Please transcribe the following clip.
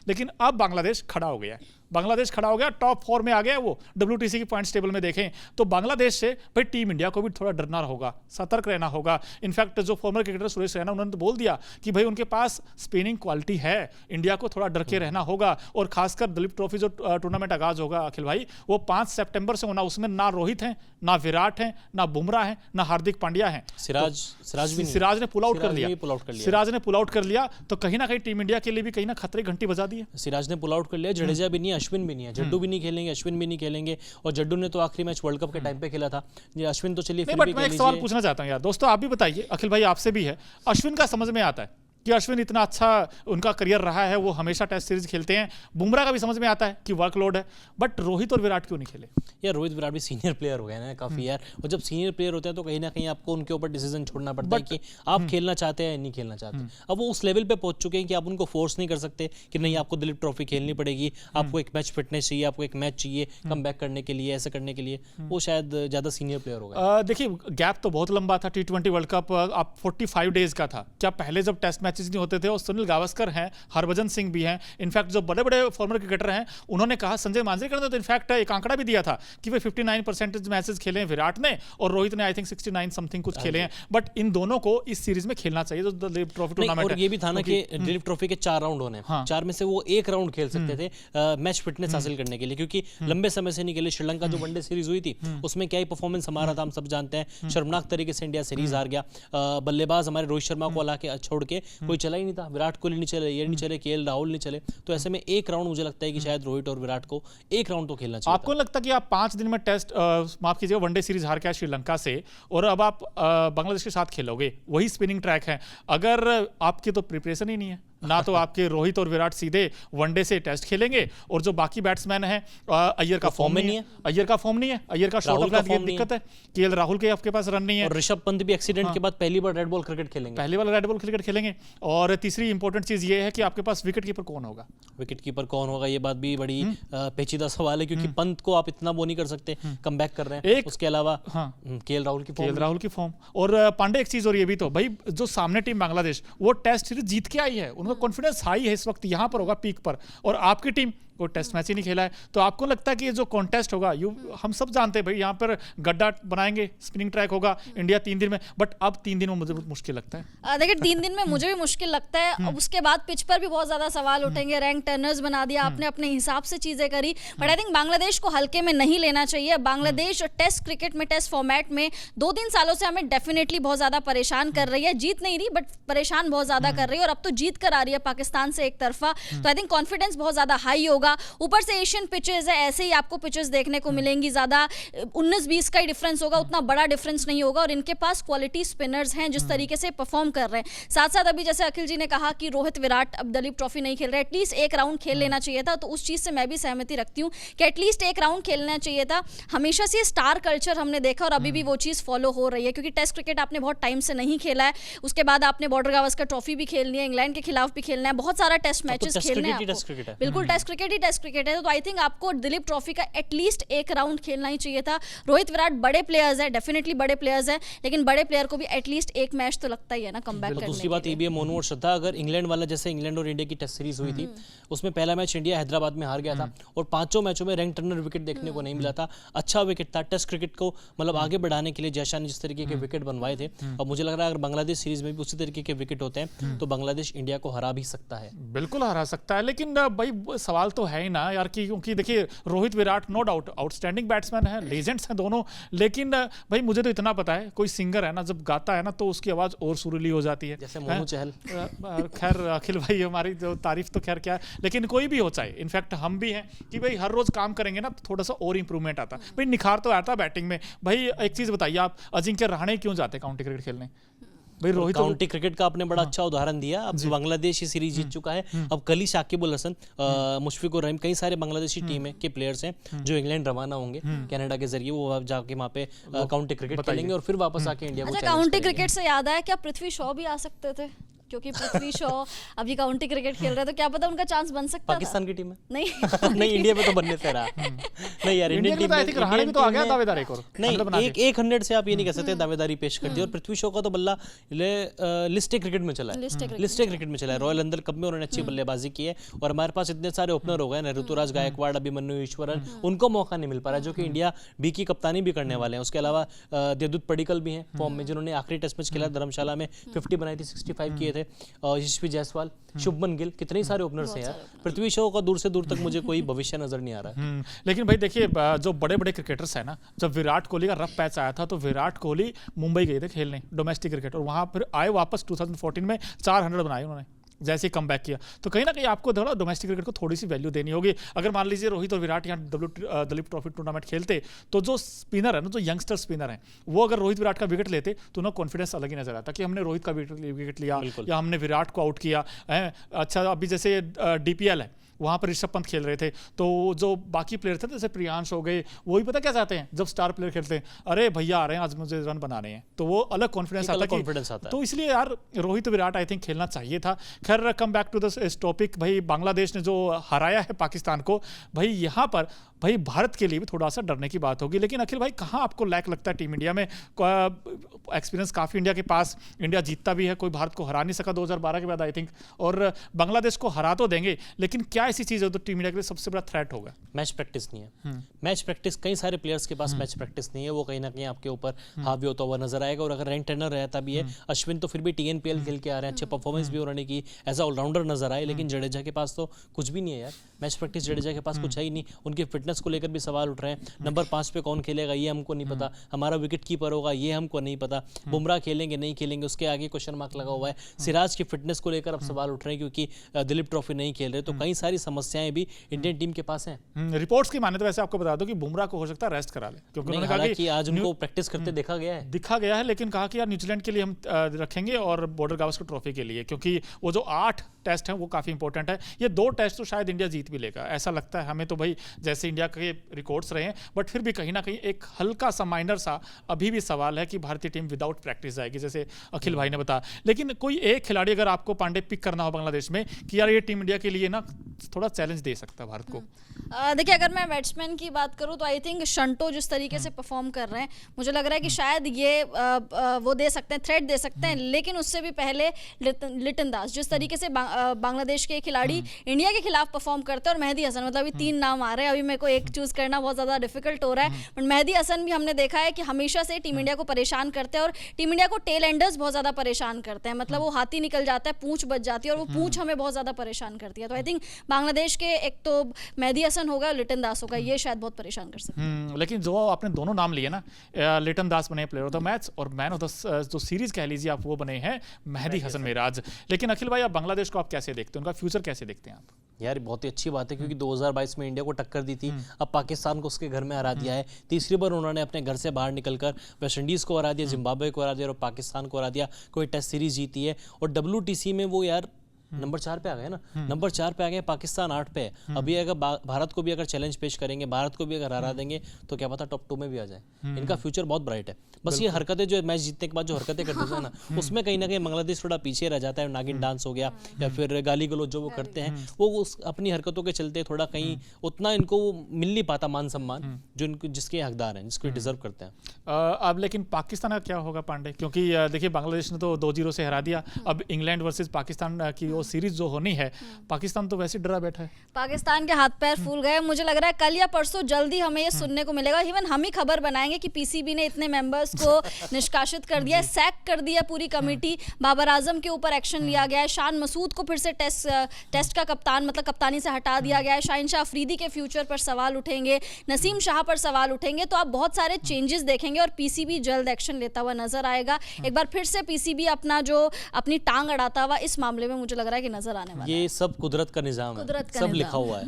लेकिन अब बांग्लादेश खड़ा हो गया है, बांग्लादेश खड़ा हो गया, टॉप 4 में आ गया वो। WTC की पॉइंट्स टेबल में देखें तो बांग्लादेश से भाई टीम इंडिया को भी थोड़ा डरना होगा, सतर्क रहना होगा। इनफैक्ट जो फॉर्मर क्रिकेटर सुरेश रैना, उन्होंने तो बोल दिया कि भाई उनके पास स्पिनिंग क्वालिटी है, इंडिया को थोड़ा डर के रहना होगा। और खासकर दलीप ट्रॉफी जो टूर्नामेंट आगाज होगा अखिल भाई, वो 5 सितंबर से होना, उसमें ना रोहित हैं, ना विराट हैं, ना बुमराह हैं, ना हार्दिक पांड्या हैं। सिराज ने पुल आउट कर लिया, सिराज ने पुल आउट कर लिया, तो कहीं ना कहीं टीम इंडिया के लिए भी कहीं ना खतरे घंटी बजा दी है। सिराज ने पुल आउट कर लिया, जडेजा भी नहीं है, अश्विन भी नहीं है, जड्डू भी नहीं खेलेंगे, अश्विन भी नहीं खेलेंगे। और जड्डू ने तो आखिरी मैच वर्ल्ड कप के टाइम पे खेला था, ये अश्विन तो चलिए। बट मैं एक सवाल पूछना चाहता हूं यार दोस्तों, आप भी बताइए, अखिल भाई आपसे भी है, अश्विन का समझ में आता है कि अश्विन इतना अच्छा उनका करियर रहा है, वो हमेशा टेस्ट सीरीज खेलते हैं, बुमराह का भी समझ में आता है कि वर्कलोड है, बट रोहित और विराट क्यों नहीं खेले? यार रोहित विराट भी सीनियर प्लेयर हो गए ना काफी यार, और जब सीनियर प्लेयर होते हैं तो कहीं ना कहीं आपको उनके ऊपर डिसीजन छोड़ना पड़ता है कि आप खेलना चाहते हैं या नहीं खेलना चाहते। अब वो उस लेवल पे पहुंच चुके हैं कि आप उनको फोर्स नहीं कर सकते कि नहीं आपको दिलीप ट्रॉफी खेलनी पड़ेगी, आपको एक मैच फिटनेस चाहिए, आपको एक मैच चाहिए कम बैक करने के लिए, ऐसा करने के लिए। वो शायद ज्यादा सीनियर प्लेयर हो गए। देखिए गैप तो बहुत लंबा था, T20 वर्ल्ड कप आप 45 डेज का था। क्या पहले जब टेस्ट मैचेस नहीं होते थे, और सुनील गावस्कर हैं, हरभजन सिंह भी हैं, इनफैक्ट जो बड़े बड़े फॉर्मर क्रिकेटर हैं, उन्होंने कहा, संजय मांजरेकर ने तो इनफैक्ट एक आंकड़ा भी दिया था कि वे 59% मैचेस खेले हैं विराट ने, और रोहित ने आई थिंक 69 समथिंग कुछ खेले हैं। बट इन दोनों को इस सीरीज में खेलना चाहिए जो दिलीप ट्रॉफी टूर्नामेंट है। ये भी था ना कि दिलीप ट्रॉफी के 4 राउंड होने, 4 में से वो 1 राउंड खेल सकते थे मैच फिटनेस हासिल करने के लिए, क्योंकि लंबे समय से नहीं खेले। श्रीलंका जो वनडे सीरीज हुई थी उसमें क्या ही परफॉर्मेंस हमारा था, हम सब जानते हैं। शर्मनाक तरीके से इंडिया सीरीज हार गया। बल्लेबाज हमारे रोहित शर्मा को हला के छोड़ के कोई चला ही नहीं था, विराट कोहली नहीं चले, ये नहीं चले, KL राहुल नहीं चले। तो ऐसे में 1 राउंड मुझे लगता है कि शायद रोहित और विराट को 1 राउंड तो खेलना चाहिए। आपको लगता है कि आप 5 दिन में टेस्ट माफ कीजिएगा वनडे सीरीज हार के श्रीलंका से, और अब आप बांग्लादेश के साथ खेलोगे, वही स्पिनिंग ट्रैक है, अगर आपकी तो प्रिपरेशन ही नहीं है ना, तो आपके रोहित और विराट सीधे वनडे से टेस्ट खेलेंगे, और जो बाकी बैट्समैन हैं, अय्यर का फॉर्म नहीं है, अय्यर का शॉट ऑफ की दिक्कत है, KL राहुल के आपके पास रन नहीं है, और ऋषभ पंत भी एक्सीडेंट के बाद पहली बार रेड बॉल क्रिकेट खेलेंगे। और तीसरी इंपॉर्टेंट चीज ये है कि आपके पास विकेट कीपर कौन होगा? ये बात भी बड़ी पेचीदा सवाल है, क्योंकि पंत को आप इतना वो नहीं कर सकते, कम बैक कर रहे हैं। उसके अलावा KL राहुल की फॉर्म, और पांडे एक चीज और ये भी तो भाई, जो सामने टीम बांग्लादेश वो टेस्ट सीरीज जीत के आई है, कॉन्फिडेंस हाई है इस वक्त, यहां पर होगा पीक पर, और आपकी टीम को टेस्ट मैच ही नहीं खेला है। तो आपको लगता है कि ये जो कॉन्टेस्ट होगा, हम सब जानते हैं भाई, यहाँ पर गड्ढा बनाएंगे, स्पिनिंग ट्रैक होगा, इंडिया 3 दिन में, बट अब 3 दिन में मुझे मुश्किल लगता है। देखिए 3 दिन में मुझे भी मुश्किल लगता है। अब उसके बाद पिच पर भी बहुत ज्यादा सवाल उठेंगे, रैंक टर्नर्स बना दिया आपने, अपने हिसाब से चीजें करी, बट आई थिंक बांग्लादेश को हल्के में नहीं लेना चाहिए। बांग्लादेश टेस्ट क्रिकेट में, टेस्ट फॉर्मेट में 2-3 सालों से हमें डेफिनेटली बहुत ज्यादा परेशान कर रही है, जीत नहीं रही बट परेशान बहुत ज्यादा कर रही है, और अब तो जीत कर आ रही है पाकिस्तान से एक तरफा। तो आई थिंक कॉन्फिडेंस बहुत ज्यादा हाई होगा। ऊपर से एशियन पिचेस है, ऐसे ही आपको पिचेस देखने को मिलेंगी, ज्यादा 19-20 का ही डिफरेंस होगा, उतना बड़ा डिफरेंस नहीं होगा, और इनके पास क्वालिटी स्पिनर्स हैं जिस तरीके से परफॉर्म कर रहे हैं। साथ साथ अभी जैसे अखिल जी ने कहा कि रोहित विराट अब दलीप ट्रॉफी नहीं खेल रहे, एटलीस्ट 1 राउंड खेल लेना चाहिए था, तो उस चीज से मैं भी सहमति रखती हूँ कि एटलीस्ट 1 राउंड खेलना चाहिए था। हमेशा से स्टार कल्चर हमने देखा, और अभी भी वो चीज फॉलो हो रही है, क्योंकि टेस्ट क्रिकेट आपने बहुत टाइम से नहीं खेला है, उसके बाद आपने बॉर्डर गावस्कर ट्रॉफी भी खेलनी है, इंग्लैंड के खिलाफ भी खेलना है, बहुत सारा टेस्ट मैचेस खेलने हैं आपको। बिल्कुल टेस्ट क्रिकेट है, तो आई थिंक आपको दिलीप ट्रॉफी का एटलीस्ट 1 राउंड खेलना ही चाहिए था। रोहित विराट बड़े प्लेयर्स हैं, डेफिनेटली बड़े प्लेयर्स हैं, लेकिन बड़े प्लेयर को भी एटलीस्ट 1 मैच तो लगता ही है ना कमबैक करने के लिए। दूसरी बात ये भी है मोनू और श्रद्धा, अगर इंग्लैंड वाला, जैसे इंग्लैंड और इंडिया की टेस्ट सीरीज हुई थी, उसमें पहला मैच इंडिया हैदराबाद में हार गया था, और 5 मैचों में रैंक टर्नर विकेट देखने को नहीं मिला था। अच्छा विकेट था, टेस्ट क्रिकेट को मतलब आगे बढ़ाने के लिए जयशाह ने जिस तरीके के विकेट बनवाए थे, और मुझे लग रहा है अगर बांग्लादेश सीरीज में भी उसी तरीके के विकेट होते हैं तो बांग्लादेश इंडिया को हरा भी सकता है। बिल्कुल हरा सकता है, लेकिन भाई सवाल तो है ही ना यार, क्योंकि देखिए Rohit Virat no doubt outstanding batsman है, लेजेंड्स हैं दोनों, लेकिन भाई मुझे तो इतना पता है, कोई सिंगर है ना जब गाता है ना तो उसकी आवाज और सुरीली हो जाती है, जैसे मोनू चहल। खैर अखिल भाई हमारी जो तारीफ तो खैर क्या है, लेकिन कोई भी हो चाहे, इनफैक्ट हम भी हैं कि भाई हर रोज काम करेंगे ना तो थोड़ा सा और इंप्रूवमेंट आता, भाई निखार तो आता बैटिंग में। भाई एक चीज बताइए आप, अजिंक्य रहाणे क्यों जाते काउंटी क्रिकेट खेलने? भाई रोहित काउंटी क्रिकेट का आपने बड़ा अच्छा उदाहरण दिया। अब बांग्लादेश ये सीरीज जीत चुका है, अब कल ही शाकिब उल हसन, मुशफिकुर रहीम, कई सारे बांग्लादेशी टीम है के प्लेयर्स हैं जो इंग्लैंड रवाना होंगे कनाडा के जरिए, वो जाके वहाँ पे काउंटी क्रिकेट खेलेंगे और फिर वापस आके इंडिया को। काउंटी क्रिकेट से याद आया, क्या पृथ्वी शॉ भी आ सकते थे? क्योंकि पृथ्वी शॉ अभी काउंटी क्रिकेट खेल रहे हैं, तो क्या पता उनका चांस बन सकता पाकिस्तान की टीम में नहीं नहीं इंडिया में तो बनने से रहा नहीं यार, Indian team I think Rahane भी तो आ गया दावेदार एक और नहीं, एक 100 से आप ये नहीं कह सकते दावेदारी पेश कर दी। और पृथ्वी शॉ का तो बल्ला लिस्टे क्रिकेट में चला है, लिस्टे क्रिकेट में चला है। रॉयल अंदर कप में उन्होंने अच्छी बल्लेबाजी की है, और हमारे पास इतने सारे ओपनर हो गए ना, ऋतुराज गायकवाड़, अभिमन्यु ईश्वरन, उनको मौका नहीं मिल पा रहा, जो कि इंडिया बी की कप्तानी भी करने वाले हैं। उसके अलावा देवदूत पडिक्कल भी हैं फॉर्म में, जिन्होंने आखिरी टेस्ट मैच खेला धर्मशाला में 50 बनाई थी, 65 किए थे। यशस्वी जायसवाल, शुभमन गिल, कितने सारे ओपनर्स हैं यार। पृथ्वी शॉ का दूर से दूर तक मुझे कोई भविष्य नजर नहीं आ रहा है। लेकिन भाई देखिए, जो बड़े बड़े क्रिकेटर्स हैं ना, जब विराट कोहली का रफ पैच आया था तो विराट कोहली मुंबई गए थे खेलने डोमेस्टिक क्रिकेट, और वहां फिर आए वापस 2014 में 400 बनाए उन्होंने जैसे ही कम बैक किया। तो कहीं ना कहीं आपको थोड़ा डोमेस्टिक क्रिकेट को थोड़ी सी वैल्यू देनी होगी। अगर मान लीजिए रोहित और विराट यहाँ दलीप ट्रॉफी टूर्नामेंट खेलते, तो जो स्पिनर है ना, जो यंगस्टर स्पिनर हैं, वो अगर रोहित विराट का विकेट लेते तो उन्हें कॉन्फिडेंस अलग ही नजर आता कि हमने रोहित का विकेट लिया या हमने विराट को आउट किया है। अच्छा, अभी जैसे DPL है, वहाँ पर ऋषभ पंत खेल रहे थे, तो जो बाकी प्लेयर थे जैसे प्रियांश हो गए, वो भी पता क्या चाहते हैं, जब स्टार प्लेयर खेलते हैं, अरे भैया आ रहे हैं आज मुझे रन बनाने हैं, तो वो अलग कॉन्फिडेंस आता है। तो इसलिए यार रोहित विराट आई थिंक खेलना चाहिए था। खैर, come back to this topic, भाई बांग्लादेश ने जो हराया है पाकिस्तान को, भाई यहाँ पर भाई भारत के लिए भी थोड़ा सा डरने की बात होगी। लेकिन अखिल भाई, कहाँ आपको लैक लगता है टीम इंडिया में? एक्सपीरियंस काफ़ी इंडिया के पास, इंडिया जीतता भी है, कोई भारत को हरा नहीं सका 2012 के बाद आई थिंक, और बांग्लादेश को हरा तो देंगे, लेकिन क्या ऐसी चीज़ है तो टीम इंडिया के लिए सबसे बड़ा थ्रेट होगा? मैच प्रैक्टिस नहीं है। मैच प्रैक्टिस, कई सारे प्लेयर्स के पास मैच प्रैक्टिस नहीं है, वो कहीं ना कहीं आपके ऊपर हावी होता हुआ नजर आएगा। और अगर रैंक टर्नर रहता भी है, अश्विन तो फिर भी TNPL खेल के आ रहे हैं, अच्छे परफॉर्मेंस भी उन्होंने की, एज ऑलराउंडर नजर आए, लेकिन जडेजा के पास तो कुछ भी नहीं है यार। मैच प्रैक्टिस जडेजा के पास कुछ है ही नहीं। उनकी फिटनेस को लेकर भी सवाल उठ रहे हैं। नंबर 5 पे कौन खेलेगा ये हमको नहीं पता, हमारा विकेट कीपर होगा ये हमको नहीं पता, बुमराह खेलेंगे नहीं खेलेंगे उसके आगे क्वेश्चन मार्क लगा हुआ है। सिराज की फिटनेस को लेकर अब सवाल उठ रहे हैं, क्योंकि दिलीप ट्रॉफी नहीं खेल रहे। तो कई सारी समस्याएं भी इंडियन टीम के पास हैं। रिपोर्ट्स की माने तो वैसे आपको बता दो कि बुमराह को हो सकता है रेस्ट करा ले, क्योंकि उन्होंने कहा कि आज उनको प्रैक्टिस करते दिखा गया है, लेकिन कहा कि यार न्यूजीलैंड के लिए हम रखेंगे और बॉर्डर गावस्कर ट्रॉफी के लिए, क्योंकि वो जो 8 टेस्ट हैं वो काफ़ी इंपॉर्टेंट है। ये 2 टेस्ट तो शायद इंडिया जीत भी लेगा, ऐसा लगता है हमें तो भाई, जैसे इंडिया के रिकॉर्ड्स रहे हैं, बट फिर भी कहीं ना कहीं एक हल्का सा माइनर सा अभी भी सवाल है कि भारतीय टीम विदाउट प्रैक्टिस जाएगी, जैसे अखिल भाई ने बताया। लेकिन कोई एक खिलाड़ी अगर आपको पांडे पिक करना हो बांग्लादेश में कि यार ये टीम इंडिया के लिए ना थोड़ा चैलेंज दे सकता है भारत को? देखिए, अगर मैं बैट्समैन की बात करूं तो आई थिंक शंटो जिस तरीके से परफॉर्म कर रहे हैं, मुझे लग रहा है कि शायद ये वो दे सकते हैं, थ्रेट दे सकते हैं। लेकिन उससे भी पहले लिटन दास, जिस तरीके से बांग्लादेश के खिलाड़ी इंडिया के खिलाफ परफॉर्म करते हैं, और मेहदी हसन, मतलब अभी 3 नाम आ रहे हैं, अभी मेरे को एक चूज करना बहुत ज़्यादा डिफिकल्ट हो रहा है, बट मेहदी हसन भी हमने देखा है कि हमेशा से टीम इंडिया को परेशान करते हैं, और टीम इंडिया को टेल एंडर्स बहुत ज़्यादा परेशान करते हैं। मतलब वो हाथी निकल जाता है, पूंछ बच जाती है, और वो पूंछ हमें बहुत ज़्यादा परेशान करती है। तो आई थिंक बांग्लादेश के एक तो मेहदी हसन होगा, लिटन दास होगा, ये शायद बहुत परेशान कर सकते हैं। लेकिन जो आपने दोनों नाम लिए ना, लिटन दास बने प्लेयर ऑफ द मैच, और मैन ऑफ द जो सीरीज कह लीजिए आप, वो बने हैं मेहदी हसन मिराज। लेकिन अखिल भाई, आप बांग्लादेश को आप कैसे देखते हैं, उनका फ्यूचर कैसे देखते हैं आप? यार बहुत ही अच्छी बात है, क्योंकि 2022 में इंडिया को टक्कर दी थी, अब पाकिस्तान को उसके घर में हरा दिया है। तीसरी बार उन्होंने अपने घर से बाहर निकलकर वेस्ट इंडीज़ को हरा दिया, जिम्बाब्वे को हरा दिया और पाकिस्तान को हरा दिया। कोई टेस्ट सीरीज जीती है, और WTC में वो यार नंबर 4 पे आ गए ना, नंबर 4 पे आ गए, पाकिस्तान 8 पे है। अभी अगर भारत को भी अगर चैलेंज पेश करेंगे, भारत को भी अगर हरा देंगे, तो क्या पता टॉप 2 में भी आ जाए। इनका फ्यूचर बहुत ब्राइट है। बस ये हरकतें जो मैच जीतने के बाद जो हरकतें करते हैं ना, उसमें कहीं ना कहीं बांग्लादेश थोड़ा पीछे रह जाता है। नागिन डांस हो गया, या फिर गाली गलौज जो वो करते हैं, वो अपनी हरकतों के चलते थोड़ा कहीं उतना इनको मिल नहीं पाता मान सम्मान जो इनको जिसके हकदार हैं, जिसको डिजर्व करते हैं। अब लेकिन पाकिस्तान का क्या होगा पांडे? क्योंकि देखिए, बांग्लादेश ने तो 2-0 से हरा दिया। अब इंग्लैंड वर्सेस पाकिस्तान की वो सीरीज जो होनी है, पाकिस्तान तो वैसे डरा बैठा है। पाकिस्तान के हाथ पैर फूल गए। मुझे लग रहा है कल या परसों जल्दी हमें ये सुनने को मिलेगा। इवन हम ही खबर बनाएंगे कि PCB ने इतने मेंबर्स को निष्कासित कर दिया, सैक कर दिया पूरी कमेटी। बाबर आजम के ऊपर एक्शन लिया गया है। शान मसूद को फिर से टेस्ट का कप्तान, मतलब कप्तानी से हटा दिया गया है। शाहीन शाह अफरीदी के फ्यूचर पर सवाल उठेंगे, नसीम शाह पर सवाल उठेंगे। तो आप बहुत सारे चेंजेस देखेंगे, और PCB जल्द एक्शन लेता हुआ नजर आएगा। एक बार फिर से PCB अपनी टांग अड़ाता हुआ इस मामले में मुझे लग रहा है कि नजर आने वाला है। ये सब कुदरत का निजाम है, सब लिखा हुआ है।